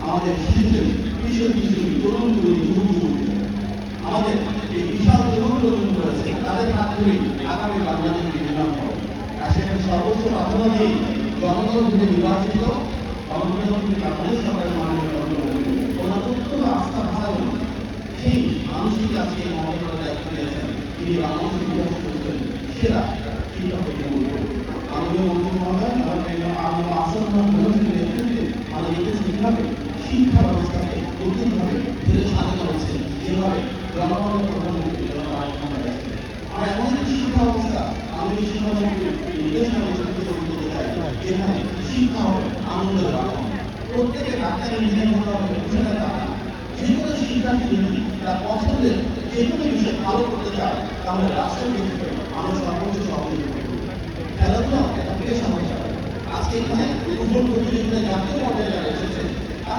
আমাদের শিশুদের কিশোর কিশোরী তরুণ তরুণী যুবক যুবতী আমাদের এই বিশাল তরুণ তরুণ রয়েছে তাদের হাত ধরেই আগামী বাংলাদেশ নির্মাণ হবে। আর সেখানে সর্বোচ্চ প্রাধান্য দিয়ে জনগণ থেকে নির্বাচিত গণপ্রজাতন্ত্রী বাংলাদেশ সরকারের মাননীয় প্রধানমন্ত্রী ওনার অত্যন্ত আস্থা ভালো সেই মানুষটি আজকে এই মহানগরের দায়িত্ব নিয়েছেন। তিনি বাংলাদেশের ইতিহাস করছেন সেরা শিক্ষা প্রতিমন্ত্রী মাননীয় মন্ত্রী মহোদয় আমার আসন্ন নেতৃত্বে আমাদের দেশ কিভাবে শিক্ষা ব্যবস্থাকে নতুনভাবে ধীরে সাজানো হচ্ছে যেভাবে জনগণের প্রধানমন্ত্রী আর এমন একটি শিক্ষা ব্যবস্থা আমি শিক্ষামন্ত্রী নির্দেশনা করতে চাই যেখানে শিক্ষা হবে আনন্দের বাগান প্রত্যেকের ডাক্তার ইঞ্জিনিয়ার হতে হবে যে কোনো শিক্ষার্থী যদি তার পছন্দের যে কোনো বিষয় ভালো করতে চায় তাহলে রাষ্ট্রের ক্ষেত্রে আমরা সর্বোচ্চ সহযোগিতা করব। খেলাধুলা একটা পেশা হয়ে যাবে। আজকে এখানে ফুটবল প্রতিযোগিতায় জাতীয় পর্যায়ে যারা এসেছে